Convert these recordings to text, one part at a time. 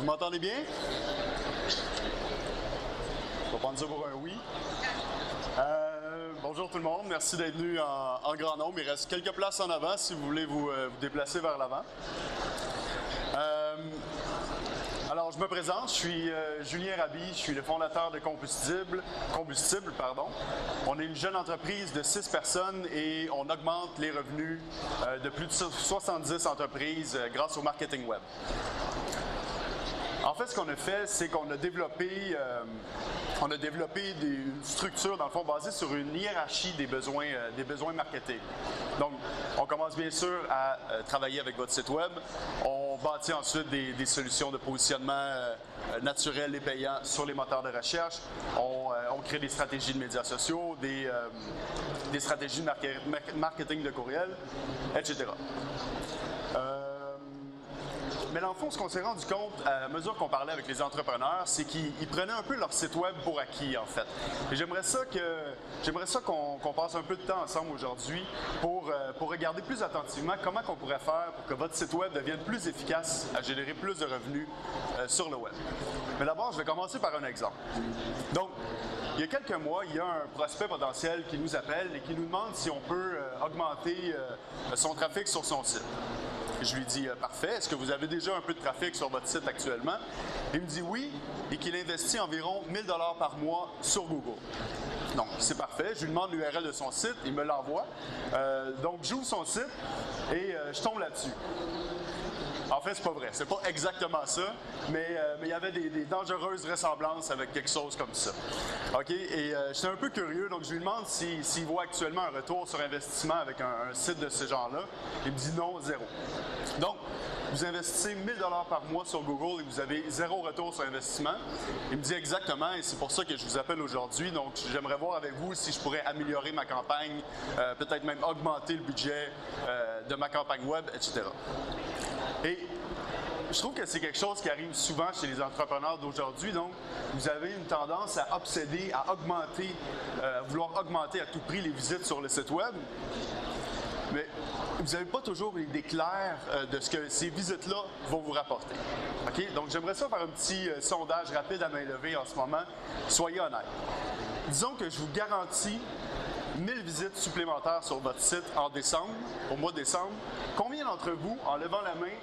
Vous m'entendez bien? Je vais prendre ça pour un oui. Bonjour tout le monde, merci d'être venu en grand nombre. Il reste quelques places en avant si vous voulez vous déplacer vers l'avant. Alors, je me présente, je suis Julien Raby, je suis le fondateur de Combustible. On est une jeune entreprise de 6 personnes et on augmente les revenus de plus de 70 entreprises grâce au marketing web. En fait, ce qu'on a fait, c'est qu'on a développé une structure, dans le fond, basée sur une hiérarchie des besoins marketing. Donc, on commence bien sûr à travailler avec votre site web. On bâtit ensuite des solutions de positionnement naturel et payant sur les moteurs de recherche. On crée des stratégies de médias sociaux, des stratégies de marketing de courriel, etc. Mais dans le fond, ce qu'on s'est rendu compte à mesure qu'on parlait avec les entrepreneurs, c'est qu'ils prenaient un peu leur site web pour acquis, en fait. Et j'aimerais ça qu'on passe un peu de temps ensemble aujourd'hui pour regarder plus attentivement comment on pourrait faire pour que votre site web devienne plus efficace à générer plus de revenus sur le web. Mais d'abord, je vais commencer par un exemple. Donc, il y a quelques mois, il y a un prospect potentiel qui nous appelle et qui nous demande si on peut augmenter son trafic sur son site. Je lui dis « Parfait, est-ce que vous avez déjà un peu de trafic sur votre site actuellement? » Il me dit oui et qu'il investit environ 1 000 $ par mois sur Google. Donc, c'est parfait. Je lui demande l'URL de son site, il me l'envoie. Donc, j'ouvre son site et je tombe là-dessus. En fait, c'est pas vrai. C'est pas exactement ça, mais il y avait des dangereuses ressemblances avec quelque chose comme ça. OK? Et j'étais un peu curieux, donc je lui demande s'il voit actuellement un retour sur investissement avec un site de ce genre-là. Il me dit non, 0. Donc, vous investissez 1 000 $ par mois sur Google et vous avez 0 retour sur investissement. Il me dit exactement, et c'est pour ça que je vous appelle aujourd'hui. Donc, j'aimerais voir avec vous si je pourrais améliorer ma campagne, peut-être même augmenter le budget de ma campagne web, etc. Et je trouve que c'est quelque chose qui arrive souvent chez les entrepreneurs d'aujourd'hui. Donc, vous avez une tendance à obséder, à augmenter, vouloir augmenter à tout prix les visites sur le site web. Mais vous n'avez pas toujours l'idée claire de ce que ces visites-là vont vous rapporter. Okay? Donc, j'aimerais ça faire un petit sondage rapide à main levée en ce moment. Soyez honnête. Disons que je vous garantis 1000 visites supplémentaires sur votre site en décembre, au mois de décembre. Combien d'entre vous, en levant la main,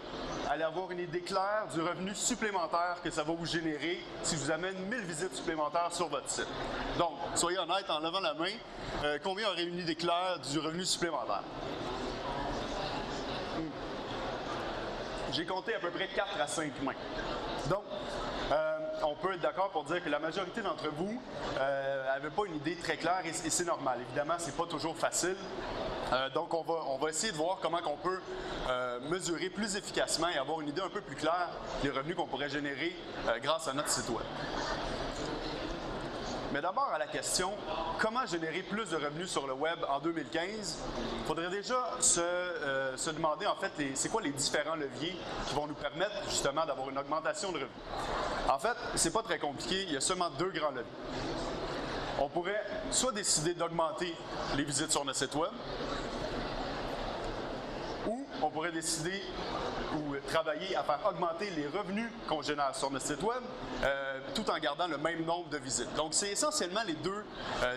allez avoir une idée claire du revenu supplémentaire que ça va vous générer si je vous amène 1000 visites supplémentaires sur votre site? Donc, soyez honnête, en levant la main, combien auraient une idée claire du revenu supplémentaire? J'ai compté à peu près 4 à 5 mains. Donc, on peut être d'accord pour dire que la majorité d'entre vous n'avait pas une idée très claire et c'est normal. Évidemment, c'est pas toujours facile. Donc, on va essayer de voir comment on peut mesurer plus efficacement et avoir une idée un peu plus claire des revenus qu'on pourrait générer grâce à notre site web. Mais d'abord à la question, comment générer plus de revenus sur le web en 2015? Il faudrait déjà se demander en fait, c'est quoi les différents leviers qui vont nous permettre justement d'avoir une augmentation de revenus. En fait, c'est pas très compliqué, il y a seulement 2 grands leviers. On pourrait soit décider d'augmenter les visites sur notre site web, ou on pourrait décider ou travailler à faire augmenter les revenus qu'on génère sur notre site web tout en gardant le même nombre de visites. Donc, c'est essentiellement les 2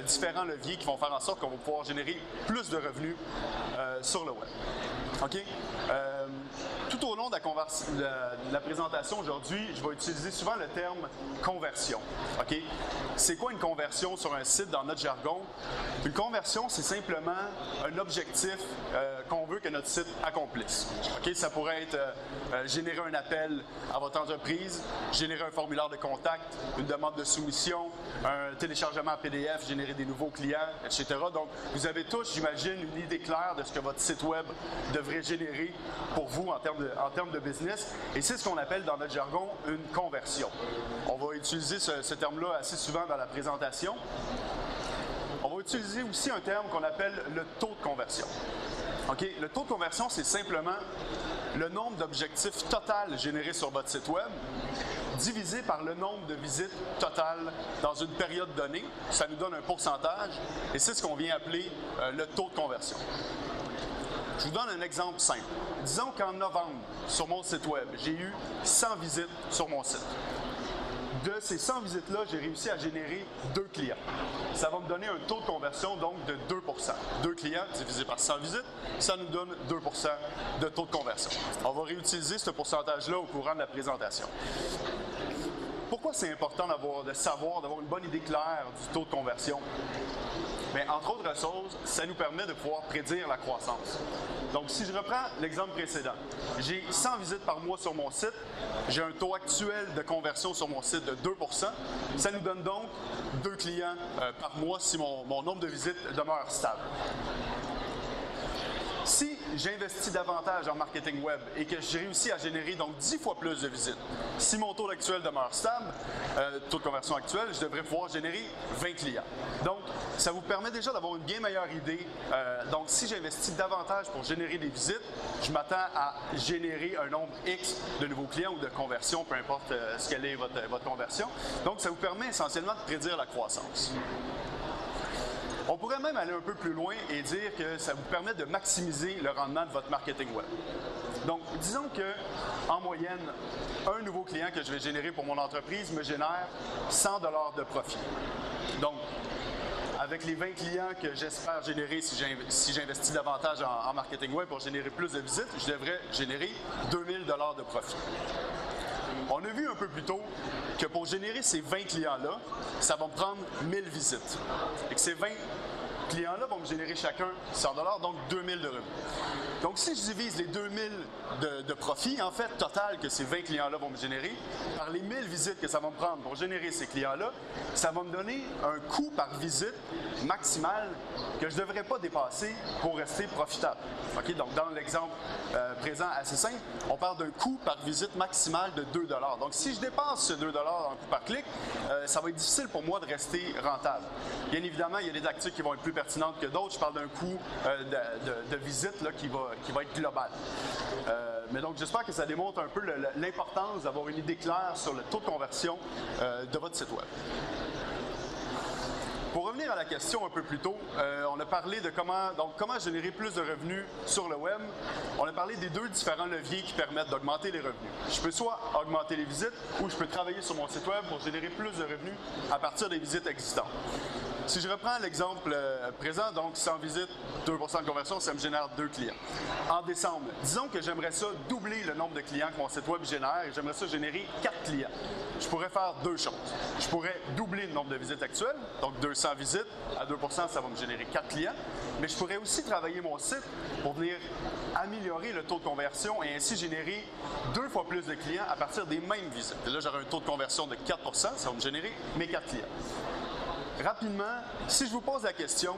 différents leviers qui vont faire en sorte qu'on va pouvoir générer plus de revenus sur le web. OK? Tout au long de la présentation aujourd'hui, je vais utiliser souvent le terme conversion. OK? C'est quoi une conversion sur un site dans notre jargon? Une conversion, c'est simplement un objectif qu'on veut que notre site accomplisse. OK? Ça pourrait être générer un appel à votre entreprise, générer un formulaire de contact, une demande de soumission, un téléchargement PDF, générer des nouveaux clients, etc. Donc, vous avez tous, j'imagine, une idée claire de ce que votre site web devrait générer pour vous en termes de business. Et c'est ce qu'on appelle dans notre jargon une conversion. On va utiliser ce terme-là assez souvent dans la présentation. On va utiliser aussi un terme qu'on appelle le taux de conversion. OK? Le taux de conversion, c'est simplement le nombre d'objectifs total générés sur votre site web divisé par le nombre de visites totales dans une période donnée. Ça nous donne un pourcentage et c'est ce qu'on vient appeler le taux de conversion. Je vous donne un exemple simple. Disons qu'en novembre, sur mon site web, j'ai eu 100 visites sur mon site. De ces 100 visites-là, j'ai réussi à générer 2 clients. Ça va me donner un taux de conversion donc de 2 2 clients divisé par 100 visites, ça nous donne 2 de taux de conversion. On va réutiliser ce pourcentage-là au courant de la présentation. Pourquoi c'est important d'avoir une bonne idée claire du taux de conversion? Bien, entre autres choses, ça nous permet de pouvoir prédire la croissance. Donc, si je reprends l'exemple précédent, j'ai 100 visites par mois sur mon site, j'ai un taux actuel de conversion sur mon site de 2 ça nous donne donc 2 clients par mois si mon nombre de visites demeure stable. Si j'investis davantage en marketing web et que j'ai réussi à générer donc 10 fois plus de visites, si mon taux actuel demeure stable, taux de conversion actuel, je devrais pouvoir générer 20 clients. Donc, ça vous permet déjà d'avoir une bien meilleure idée. Donc, si j'investis davantage pour générer des visites, je m'attends à générer un nombre X de nouveaux clients ou de conversions, peu importe ce qu'elle est votre conversion. Donc, ça vous permet essentiellement de prédire la croissance. On pourrait même aller un peu plus loin et dire que ça vous permet de maximiser le rendement de votre marketing web. Donc, disons que en moyenne, un nouveau client que je vais générer pour mon entreprise me génère 100 $ de profit. Donc, avec les 20 clients que j'espère générer si j'investis davantage en marketing web pour générer plus de visites, je devrais générer 2000 $ de profit. On a vu un peu plus tôt que pour générer ces 20 clients-là, ça va me prendre 1000 visites. Et que ces 20 clients-là vont me générer chacun 100 $, donc 2000 de revenus. Donc, si je divise les 2000 de profit, en fait, total que ces 20 clients-là vont me générer, par les 1000 visites que ça va me prendre pour générer ces clients-là, ça va me donner un coût par visite maximal que je ne devrais pas dépasser pour rester profitable. Okay? Donc, dans l'exemple présent assez simple, on parle d'un coût par visite maximal de 2 $. Donc, si je dépasse ce 2 $ en coût par clic, ça va être difficile pour moi de rester rentable. Bien évidemment, il y a des tactiques qui vont être plus pertinentes que d'autres. Je parle d'un coût de visite là, qui va être global. Mais donc, j'espère que ça démontre un peu l'importance d'avoir une idée claire sur le taux de conversion de votre site web. Pour revenir à la question un peu plus tôt, on a parlé de comment générer plus de revenus sur le web. On a parlé des 2 différents leviers qui permettent d'augmenter les revenus. Je peux soit augmenter les visites ou je peux travailler sur mon site web pour générer plus de revenus à partir des visites existantes. Si je reprends l'exemple présent, donc 100 visites, 2 % de conversion, ça me génère 2 clients. En décembre, disons que j'aimerais ça doubler le nombre de clients que mon site web génère et j'aimerais ça générer 4 clients. Je pourrais faire 2 choses. Je pourrais doubler le nombre de visites actuelles, donc 200 visites, à 2 % ça va me générer 4 clients, mais je pourrais aussi travailler mon site pour venir améliorer le taux de conversion et ainsi générer 2 fois plus de clients à partir des mêmes visites. Et là, j'aurai un taux de conversion de 4 %, ça va me générer mes 4 clients. Rapidement, si je vous pose la question,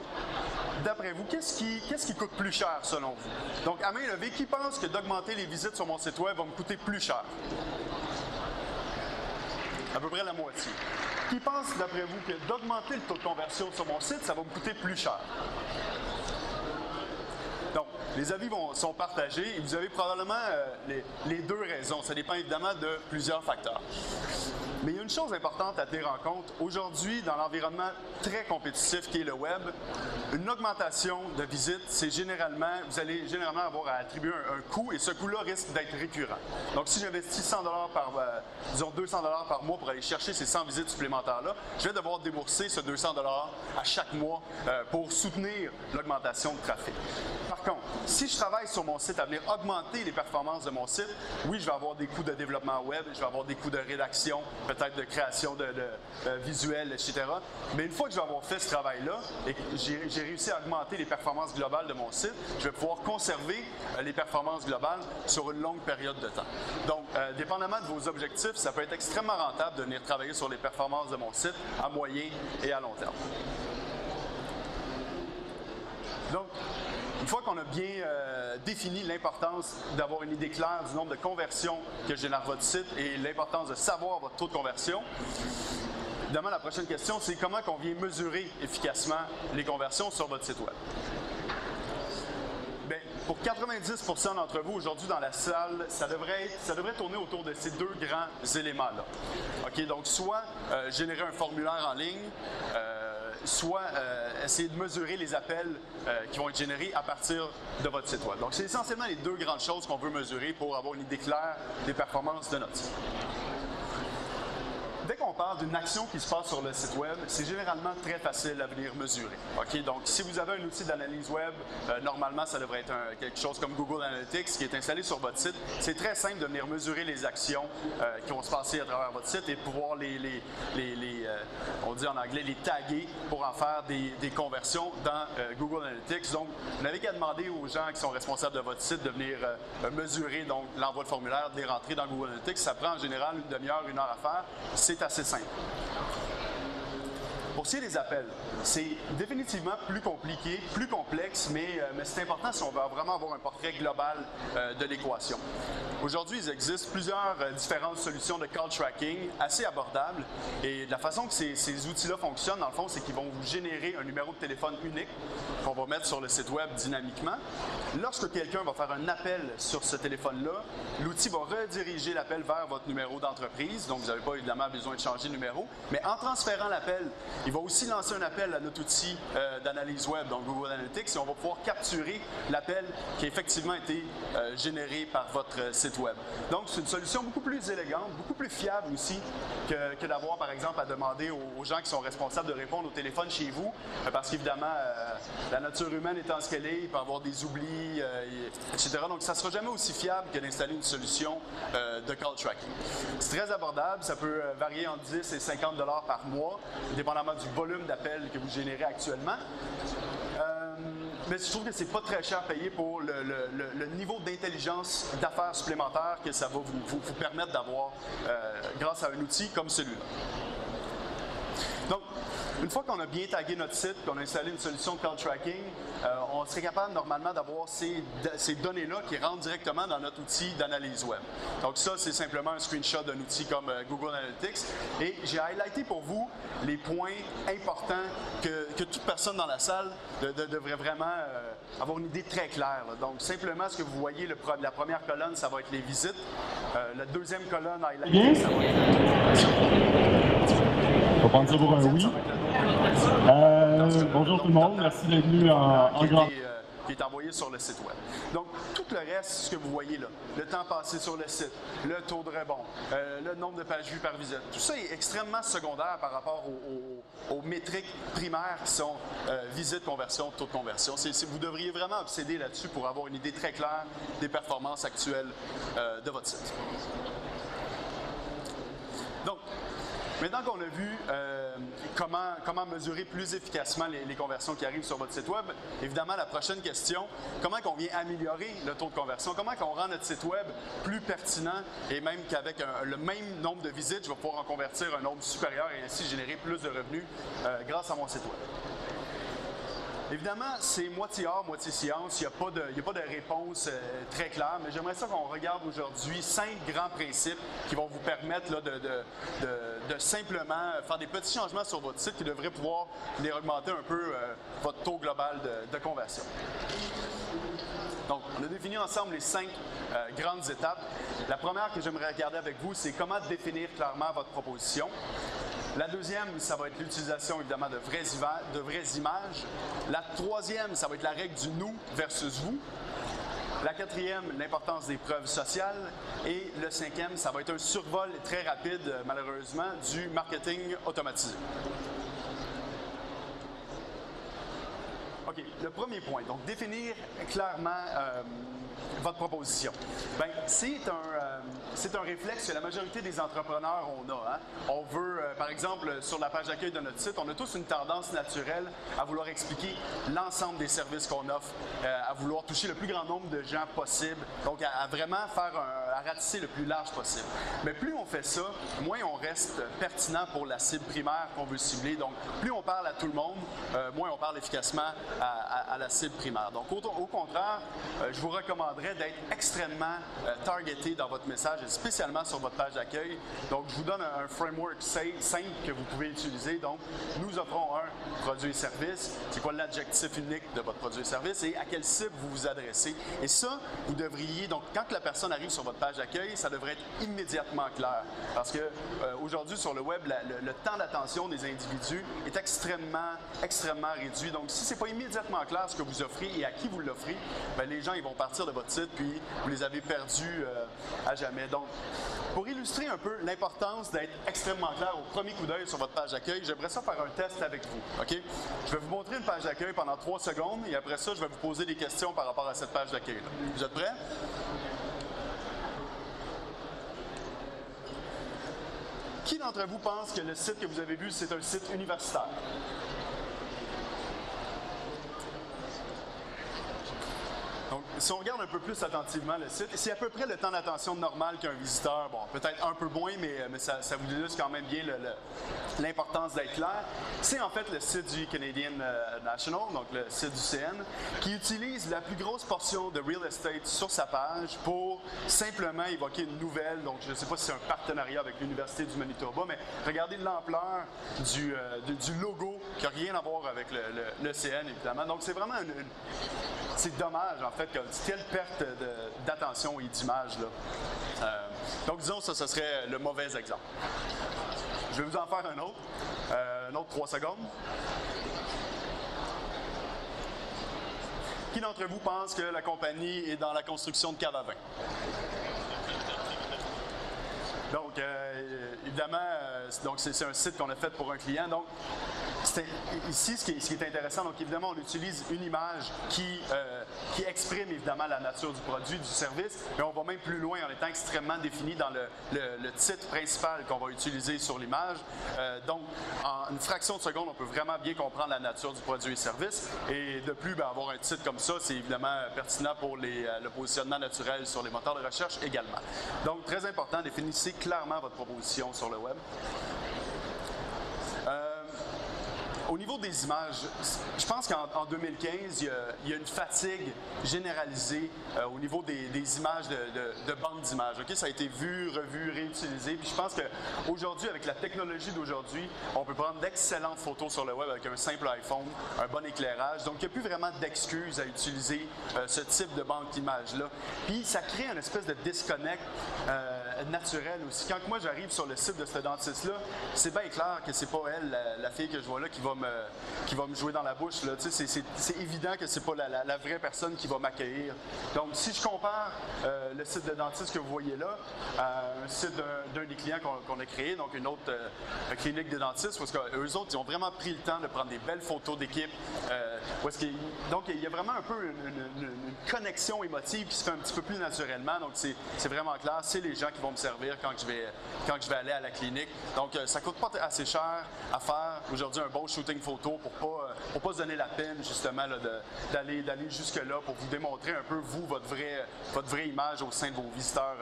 d'après vous, qu'est-ce qui coûte plus cher selon vous? Donc, à main levée, qui pense que d'augmenter les visites sur mon site web va me coûter plus cher? À peu près la moitié. Qui pense, d'après vous, que d'augmenter le taux de conversion sur mon site, ça va me coûter plus cher? Donc, les avis sont partagés et vous avez probablement les 2 raisons. Ça dépend évidemment de plusieurs facteurs. Mais il y a une chose importante à tenir en compte. Aujourd'hui, dans l'environnement très compétitif qui est le web, une augmentation de visites, vous allez généralement avoir à attribuer un coût et ce coût-là risque d'être récurrent. Donc, si j'investis 100 $ disons 200 $ par mois pour aller chercher ces 100 visites supplémentaires-là, je vais devoir débourser ce 200 $ à chaque mois pour soutenir l'augmentation de trafic. Par contre, si je travaille sur mon site à venir augmenter les performances de mon site, oui, je vais avoir des coûts de développement web, je vais avoir des coûts de rédaction, peut-être de création de visuels, etc. Mais une fois que je vais avoir fait ce travail-là et que j'ai réussi à augmenter les performances globales de mon site, je vais pouvoir conserver les performances globales sur une longue période de temps. Donc, dépendamment de vos objectifs, ça peut être extrêmement rentable de venir travailler sur les performances de mon site à moyen et à long terme. Donc, une fois qu'on a bien défini l'importance d'avoir une idée claire du nombre de conversions que génère votre site et l'importance de savoir votre taux de conversion, évidemment, la prochaine question, c'est comment on vient mesurer efficacement les conversions sur votre site web. Bien, pour 90% d'entre vous aujourd'hui dans la salle, ça devrait tourner autour de ces 2 grands éléments-là. OK, donc soit générer un formulaire en ligne, soit essayer de mesurer les appels qui vont être générés à partir de votre site web. Donc, c'est essentiellement les deux grandes choses qu'on veut mesurer pour avoir une idée claire des performances de notre site. Dès qu'on parle d'une action qui se passe sur le site web, c'est généralement très facile à venir mesurer. Okay? Donc, si vous avez un outil d'analyse web, normalement, ça devrait être quelque chose comme Google Analytics qui est installé sur votre site. C'est très simple de venir mesurer les actions qui vont se passer à travers votre site et de pouvoir on dit en anglais, les taguer pour en faire des conversions dans Google Analytics. Donc, vous n'avez qu'à demander aux gens qui sont responsables de votre site de venir mesurer l'envoi de formulaire, de les rentrer dans Google Analytics. Ça prend en général une demi-heure, une heure à faire. C'est assez simple. Pour ce qui est des appels, c'est définitivement plus compliqué, plus complexe, mais c'est important si on veut vraiment avoir un portrait global de l'équation. Aujourd'hui, il existe plusieurs différentes solutions de call tracking assez abordables et la façon que ces outils-là fonctionnent, dans le fond, c'est qu'ils vont vous générer un numéro de téléphone unique qu'on va mettre sur le site web dynamiquement. Lorsque quelqu'un va faire un appel sur ce téléphone-là, l'outil va rediriger l'appel vers votre numéro d'entreprise, donc vous n'avez pas évidemment besoin de changer de numéro, mais en transférant l'appel, il va aussi lancer un appel à notre outil d'analyse web, donc Google Analytics, et on va pouvoir capturer l'appel qui a effectivement été généré par votre site web. Donc, c'est une solution beaucoup plus élégante, beaucoup plus fiable aussi que d'avoir, par exemple, à demander aux gens qui sont responsables de répondre au téléphone chez vous, parce qu'évidemment, la nature humaine étant ce qu'elle est, il peut y avoir des oublis, etc. Donc, ça ne sera jamais aussi fiable que d'installer une solution de call tracking. C'est très abordable, ça peut varier entre 10 et 50 $ par mois, dépendamment du volume d'appels que vous générez actuellement. Mais je trouve que c'est pas très cher payé pour le niveau d'intelligence d'affaires supplémentaire que ça va vous permettre d'avoir grâce à un outil comme celui-là. Donc, une fois qu'on a bien tagué notre site, qu'on a installé une solution de call tracking, on serait capable normalement d'avoir ces données-là qui rentrent directement dans notre outil d'analyse web. Donc ça, c'est simplement un screenshot d'un outil comme Google Analytics. Et j'ai highlighté pour vous les points importants que toute personne dans la salle devrait vraiment avoir une idée très claire. Là. Donc simplement, ce que vous voyez, la première colonne, ça va être les visites. La deuxième colonne, highlighté, ça va être... On va prendre ça pour un oui. Bonjour tout le monde, merci d'être venu en grand. Qui est envoyé sur le site web. Donc, tout le reste, ce que vous voyez là, le temps passé sur le site, le taux de rebond, le nombre de pages vues par visite, tout ça est extrêmement secondaire par rapport aux métriques primaires qui sont visite, conversion, taux de conversion. Vous devriez vraiment obséder là-dessus pour avoir une idée très claire des performances actuelles de votre site. Donc, maintenant qu'on a vu comment mesurer plus efficacement les conversions qui arrivent sur votre site web, évidemment, la prochaine question, comment on vient améliorer le taux de conversion? Comment on rend notre site web plus pertinent et même qu'avec le même nombre de visites, je vais pouvoir en convertir un nombre supérieur et ainsi générer plus de revenus grâce à mon site web? Évidemment, c'est moitié art, moitié science. Il n'y a pas de réponse très claire, mais j'aimerais ça qu'on regarde aujourd'hui 5 grands principes qui vont vous permettre là, de simplement faire des petits changements sur votre site qui devraient pouvoir venir augmenter un peu votre taux global de conversion. Donc, on a défini ensemble les 5 grandes étapes. La première que j'aimerais regarder avec vous, c'est comment définir clairement votre proposition. La deuxième, ça va être l'utilisation évidemment de vraies images. La troisième, ça va être la règle du nous versus vous. La quatrième, l'importance des preuves sociales. Et le cinquième, ça va être un survol très rapide, malheureusement, du marketing automatisé. OK, le premier point, donc définir clairement votre proposition. Bien, c'est un réflexe que la majorité des entrepreneurs on a. Hein? On veut, par exemple, sur la page d'accueil de notre site, on a tous une tendance naturelle à vouloir expliquer l'ensemble des services qu'on offre, à vouloir toucher le plus grand nombre de gens possible, donc à vraiment à ratisser le plus large possible. Mais plus on fait ça, moins on reste pertinent pour la cible primaire qu'on veut cibler. Donc, plus on parle à tout le monde, moins on parle efficacement à la cible primaire. Donc, au contraire, je vous recommanderais d'être extrêmement targeté dans votre message, et spécialement sur votre page d'accueil. Donc, je vous donne un framework simple que vous pouvez utiliser. Donc, nous offrons un produit et service. C'est quoi l'adjectif unique de votre produit et service et à quelle cible vous vous adressez. Et ça, vous devriez, donc, quand la personne arrive sur votre page d'accueil, ça devrait être immédiatement clair. Parce que aujourd'hui, sur le web, le temps d'attention des individus est extrêmement réduit. Donc, si ce n'est pas immédiatement clair ce que vous offrez et à qui vous l'offrez, bien, les gens ils vont partir de votre site puis vous les avez perdus à jamais. Donc, pour illustrer un peu l'importance d'être extrêmement clair au premier coup d'œil sur votre page d'accueil, j'aimerais ça faire un test avec vous. OK? Je vais vous montrer une page d'accueil pendant 3 secondes et après ça, je vais vous poser des questions par rapport à cette page d'accueil. Vous êtes prêts? Qui d'entre vous pense que le site que vous avez vu, c'est un site universitaire? Donc, si on regarde un peu plus attentivement le site, c'est à peu près le temps d'attention normal qu'un visiteur. Bon, peut-être un peu moins, mais ça vous illustre quand même bien l'importance d'être clair. C'est en fait le site du Canadian National, donc le site du CN, qui utilise la plus grosse portion de real estate sur sa page pour simplement évoquer une nouvelle. Donc, je ne sais pas si c'est un partenariat avec l'Université du Manitoba, mais regardez l'ampleur du logo qui n'a rien à voir avec le CN, évidemment. Donc, c'est vraiment c'est dommage, en fait, quelle perte d'attention et d'image. Donc, disons, ça, ce serait le mauvais exemple. Je vais vous en faire un autre 3 secondes. Qui d'entre vous pense que la compagnie est dans la construction de caves à vin? Donc, évidemment, c'est un site qu'on a fait pour un client. Donc, ici, ce qui est intéressant, donc évidemment, on utilise une image qui exprime évidemment la nature du produit, du service, mais on va même plus loin en étant extrêmement défini dans le titre principal qu'on va utiliser sur l'image. Donc, en une fraction de seconde, on peut vraiment bien comprendre la nature du produit et service. Et de plus, avoir un titre comme ça, c'est évidemment pertinent pour le positionnement naturel sur les moteurs de recherche également. Donc, très important, définissez clairement votre proposition sur le web. Au niveau des images, je pense qu'en 2015, il y a une fatigue généralisée au niveau des images de banques d'images. Okay? Ça a été vu, revu, réutilisé. Puis je pense qu'aujourd'hui, avec la technologie d'aujourd'hui, on peut prendre d'excellentes photos sur le web avec un simple iPhone, un bon éclairage. Donc, il n'y a plus vraiment d'excuses à utiliser ce type de banque d'images-là. Puis, ça crée une espèce de disconnect naturel aussi. Quand moi, j'arrive sur le site de ce dentiste-là, c'est bien clair que c'est pas elle, la fille que je vois là, qui va me jouer dans la bouche. Là. C'est évident que c'est pas la vraie personne qui va m'accueillir. Donc, si je compare le site de dentiste que vous voyez là à un site d'un des clients qu'on a créé, donc une autre clinique de dentistes, parce qu'eux autres, ils ont vraiment pris le temps de prendre des belles photos d'équipe. Donc, il y a vraiment un peu une connexion émotive qui se fait un petit peu plus naturellement. Donc, c'est vraiment clair. C'est les gens qui vont me servir quand je vais aller à la clinique. Donc, ça ne coûte pas assez cher à faire aujourd'hui un bon shooting photo pour pas se donner la peine justement d'aller jusque-là pour vous démontrer un peu, vous, votre vraie image au sein de vos visiteurs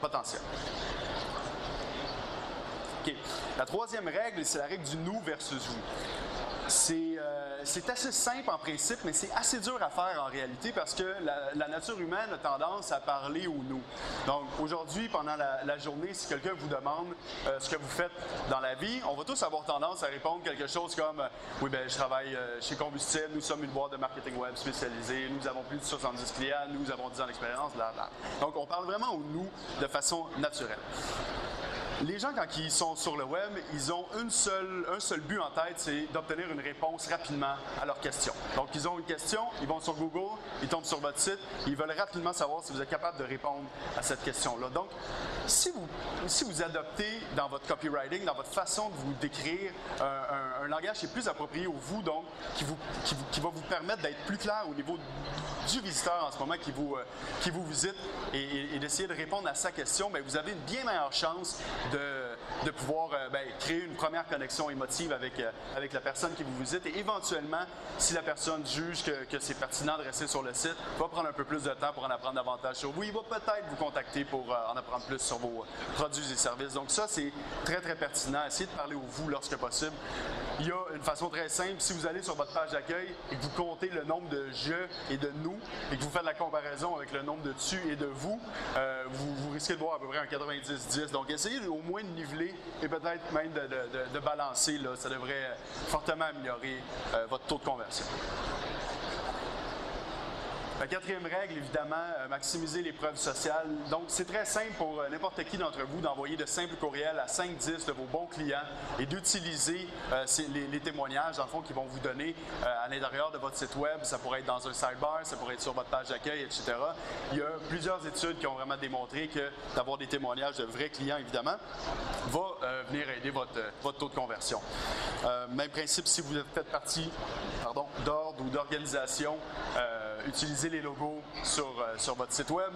potentiels. OK. La troisième règle, c'est la règle du nous versus vous. C'est assez simple en principe, mais c'est assez dur à faire en réalité parce que la nature humaine a tendance à parler au nous. Donc aujourd'hui, pendant la journée, si quelqu'un vous demande ce que vous faites dans la vie, on va tous avoir tendance à répondre quelque chose comme « Oui, je travaille chez Combustible, nous sommes une boîte de marketing web spécialisée, nous avons plus de 70 clients, nous avons 10 ans d'expérience, blablabla. » Donc on parle vraiment au nous de façon naturelle. Les gens, quand ils sont sur le web, ils ont un seul but en tête, c'est d'obtenir une réponse rapidement à leurs questions. Donc, ils ont une question, ils vont sur Google, ils tombent sur votre site, ils veulent rapidement savoir si vous êtes capable de répondre à cette question-là. Donc, si vous adoptez dans votre copywriting, dans votre façon de vous décrire, un langage qui est plus approprié au vous, donc, qui va vous permettre d'être plus clair au niveau du visiteur en ce moment qui vous visite et d'essayer de répondre à sa question, bien, vous avez une bien meilleure chance de pouvoir créer une première connexion émotive avec la personne qui vous visite et éventuellement, si la personne juge que c'est pertinent de rester sur le site, va prendre un peu plus de temps pour en apprendre davantage sur vous. Il va peut-être vous contacter pour en apprendre plus sur vos produits et services. Donc ça, c'est très, très pertinent. Essayez de parler au vous lorsque possible. il y a une façon très simple. Si vous allez sur votre page d'accueil et que vous comptez le nombre de je et de nous et que vous faites la comparaison avec le nombre de tu et de vous, vous risquez de voir à peu près un 90-10. Donc, essayez au moins de niveler et peut-être même de balancer. Là. Ça devrait fortement améliorer votre taux de conversion. La quatrième règle, évidemment, maximiser les preuves sociales. Donc, c'est très simple pour n'importe qui d'entre vous d'envoyer de simples courriels à 5-10 de vos bons clients et d'utiliser les témoignages, dans le fond, qu'ils vont vous donner à l'intérieur de votre site web. Ça pourrait être dans un sidebar, ça pourrait être sur votre page d'accueil, etc. Il y a plusieurs études qui ont vraiment démontré que d'avoir des témoignages de vrais clients, évidemment, va venir aider votre taux de conversion. Même principe si vous faites partie d'ordre ou d'organisation. Utilisez les logos sur votre site web.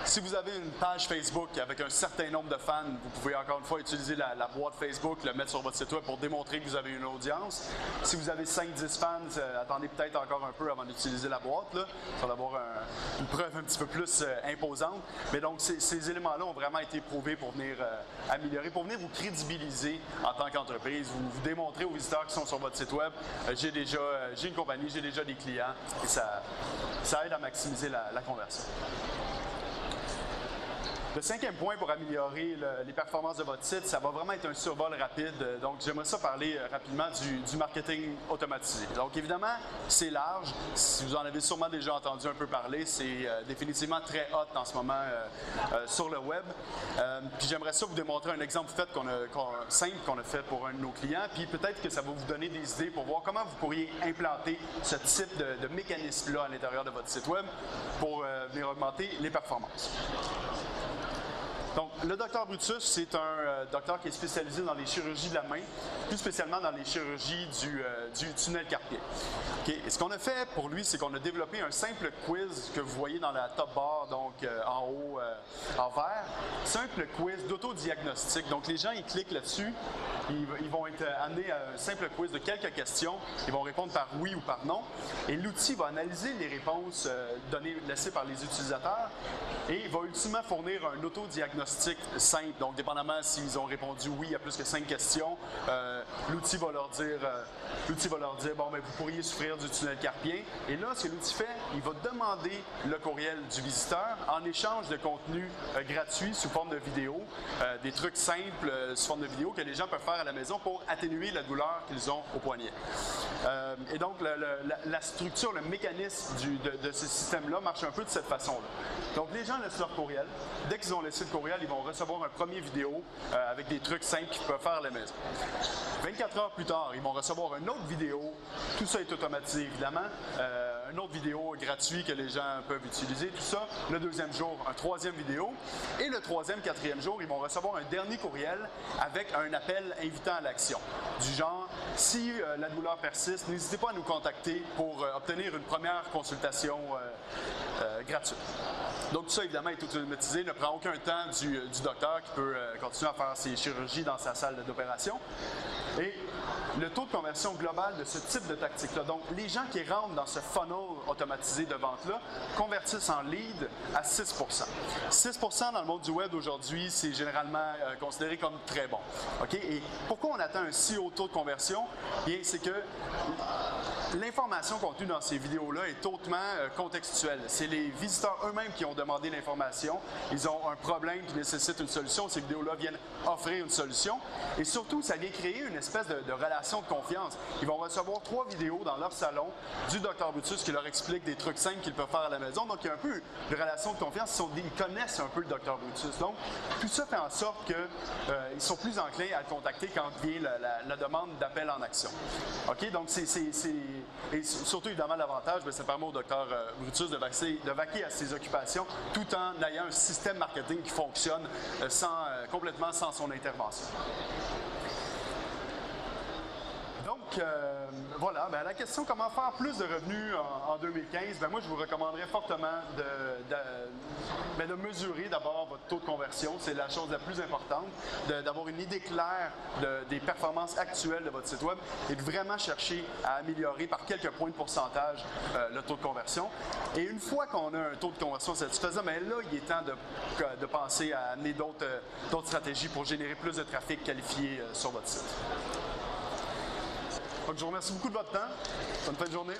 Si vous avez une page Facebook avec un certain nombre de fans, vous pouvez encore une fois utiliser la boîte Facebook, le mettre sur votre site web pour démontrer que vous avez une audience. Si vous avez 5-10 fans, attendez peut-être encore un peu avant d'utiliser la boîte, là, pour avoir une preuve un petit peu plus imposante. Mais donc, ces éléments-là ont vraiment été prouvés pour venir améliorer, pour venir vous crédibiliser en tant qu'entreprise. Vous démontrez aux visiteurs qui sont sur votre site web, j'ai une compagnie, j'ai déjà des clients, et ça aide à maximiser la conversion. Le cinquième point pour améliorer les performances de votre site, ça va vraiment être un survol rapide. Donc, j'aimerais ça parler rapidement du marketing automatisé. Donc, évidemment, c'est large. Si vous en avez sûrement déjà entendu un peu parler, c'est définitivement très hot en ce moment sur le web. Puis, j'aimerais ça vous démontrer un exemple simple qu'on a fait pour un de nos clients. Puis, peut-être que ça va vous donner des idées pour voir comment vous pourriez implanter ce type de mécanisme-là à l'intérieur de votre site web pour venir augmenter les performances. Donc, le Dr Brutus, c'est un docteur qui est spécialisé dans les chirurgies de la main, plus spécialement dans les chirurgies du tunnel carpien. Okay. Et ce qu'on a fait pour lui, c'est qu'on a développé un simple quiz que vous voyez dans la top bar, donc en haut en vert. Simple quiz d'autodiagnostic. Donc, les gens, ils cliquent là-dessus, ils vont être amenés à un simple quiz de quelques questions. Ils vont répondre par oui ou par non. Et l'outil va analyser les réponses laissées par les utilisateurs et il va ultimement fournir un autodiagnostic simple. Donc, dépendamment s'ils ont répondu oui à plus que 5 questions, l'outil va leur dire, bon, ben, vous pourriez souffrir du tunnel carpien. Et là, ce que l'outil fait, il va demander le courriel du visiteur en échange de contenu gratuit sous forme de vidéo, des trucs simples sous forme de vidéo que les gens peuvent faire à la maison pour atténuer la douleur qu'ils ont au poignet. Et donc, la structure, le mécanisme de ce système-là marche un peu de cette façon-là. Donc, les gens laissent leur courriel. Dès qu'ils ont laissé le courriel, ils vont recevoir un premier vidéo avec des trucs simples qu'ils peuvent faire à la maison. 24 heures plus tard, ils vont recevoir une autre vidéo. Tout ça est automatisé, évidemment. Une autre vidéo gratuite que les gens peuvent utiliser. Tout ça, le deuxième jour, un troisième vidéo. Et le troisième, quatrième jour, ils vont recevoir un dernier courriel avec un appel invitant à l'action. Du genre, si la douleur persiste, n'hésitez pas à nous contacter pour obtenir une première consultation gratuite. Donc tout ça, évidemment, est automatisé, ne prend aucun temps du docteur qui peut continuer à faire ses chirurgies dans sa salle d'opération. Et le taux de conversion global de ce type de tactique-là, donc les gens qui rentrent dans ce funnel automatisé de vente-là, convertissent en lead à 6 6 dans le monde du web aujourd'hui, c'est généralement considéré comme très bon. Okay? Et pourquoi on atteint un si haut taux de conversion? Bien, c'est que l'information contenue dans ces vidéos-là est hautement contextuelle. C'est les visiteurs eux-mêmes qui ont demandé l'information. Ils ont un problème qui nécessite une solution. Ces vidéos-là viennent offrir une solution. Et surtout, ça vient créer une espèce de relation de confiance. Ils vont recevoir 3 vidéos dans leur salon du Dr Brutus qui leur explique des trucs simples qu'ils peuvent faire à la maison. Donc, il y a un peu de relation de confiance. Ils connaissent un peu le Dr Brutus. Donc, tout ça fait en sorte qu'ils sont plus enclins à le contacter quand vient la demande d'appel en action. OK? Donc, et surtout, évidemment, l'avantage, ça permet au Dr Brutus de vaquer à ses occupations tout en ayant un système marketing qui fonctionne complètement sans son intervention. Donc, voilà, la question comment faire plus de revenus en 2015, moi je vous recommanderais fortement de mesurer d'abord votre taux de conversion, c'est la chose la plus importante, d'avoir une idée claire des performances actuelles de votre site web et de vraiment chercher à améliorer par quelques points de pourcentage le taux de conversion. Et une fois qu'on a un taux de conversion satisfaisant, là il est temps de penser à amener d'autres stratégies pour générer plus de trafic qualifié sur votre site. Donc, je vous remercie beaucoup de votre temps. Bonne fin de journée.